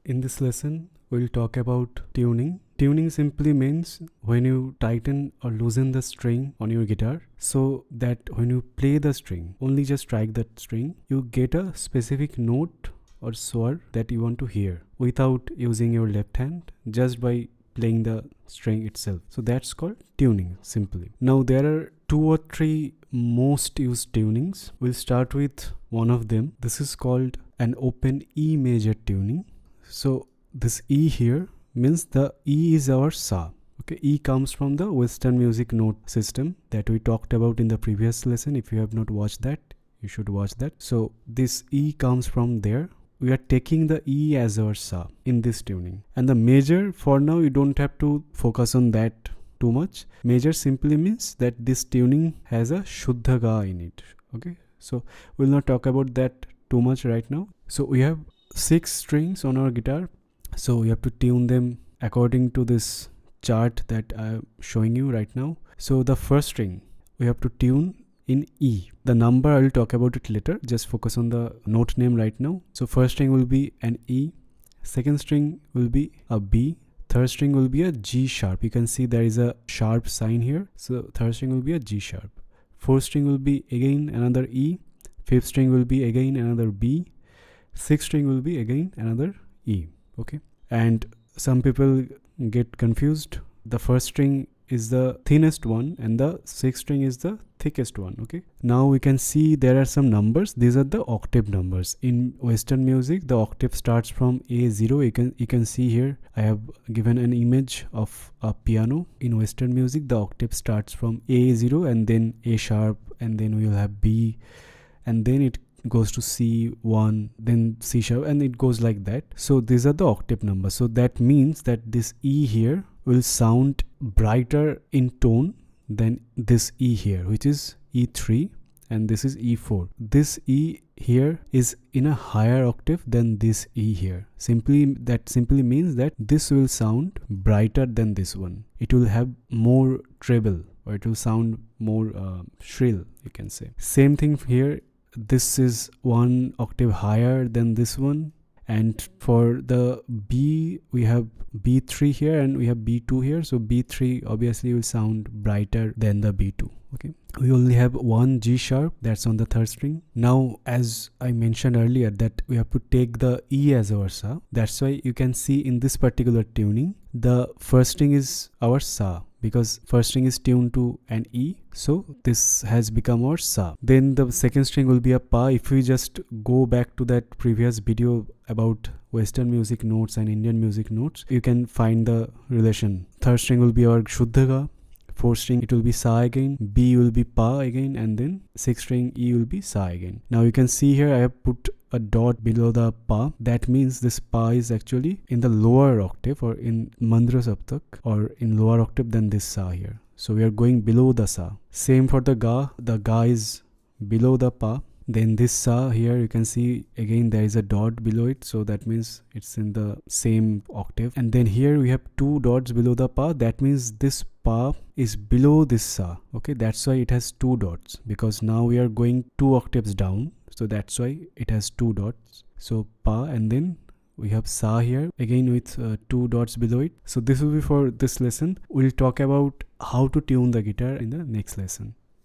In this lesson, we'll talk about tuning. Tuning simply means when you tighten or loosen the string on your guitar so that when you play the string, only just strike that string, you get a specific note or swar that you want to hear without using your left hand, just by playing the string itself. So that's called tuning simply. Now there are 2 or 3 most used tunings. We'll start with one of them. This is called an open E major tuning. So this E here means the E is our sa. Okay, E comes from the Western music note system that we talked about in the previous lesson. If you have not watched that, you should watch that. So this E comes from there. We are taking the E as our sa in this tuning. And the major, for now, you don't have to focus on that too much. Major simply means that this tuning has a Shuddha Ga in it. Okay, so we'll not talk about that too much right now. So we have 6 strings on our guitar. So we have to tune them according to this chart that I'm showing you right now. So the first string we have to tune in E. The number I will talk about it later. Just focus on the note name right now. So first string will be an E. Second string will be a B. Third string will be a G sharp. You can see there is a sharp sign here. So third string will be a G sharp. Fourth string will be again another E. Fifth string will be again another B. Sixth string will be again another E. Okay. And some people get confused. The first string is the thinnest one and the sixth string is the thickest one. Okay, now we can see there are some numbers. These are the octave numbers. In Western music, the octave starts from A0. You can see here I have given an image of a piano. In Western music, the octave starts from A0 and then A sharp, and then we will have B, and then it goes to C1, then C sharp, and it goes like that. So these are the octave numbers. So that means that this E here will sound brighter in tone than this E here, which is E3, and this is E4. This E here is in a higher octave than this E here. That simply means that this will sound brighter than this one. It will have more treble, or it will sound more shrill, you can say. Same thing here. This is 1 octave higher than this one. And for the B, we have B3 here and we have B2 here. So B3 obviously will sound brighter than the B2. Okay, we only have 1 G sharp, that's on the third string. Now, as I mentioned earlier, that we have to take the E as our sa. That's why you can see in this particular tuning, the first string is our sa, because first string is tuned to an E, so this has become our sa. Then the second string will be a pa. If we just go back to that previous video about Western music notes and Indian music notes, you can find the relation. Third string will be our Shuddha Ga. Fourth string, it will be sa again, B will be pa again, and then sixth string E will be sa again. Now you can see here I have put a dot below the pa. That means this pa is actually in the lower octave, or in mandra saptak, or in lower octave than this sa here. So we are going below the sa. Same for the ga. The ga is below the pa. Then this sa here, you can see again there is a dot below it, so that means it's in the same octave. And then here we have 2 dots below the pa. That means this pa is below this sa. Okay, that's why it has 2 dots, because now we are going 2 octaves down, so that's why it has 2 dots. So pa, and then we have sa here again with 2 dots below it. So this will be for this lesson. We'll talk about how to tune the guitar in the next lesson.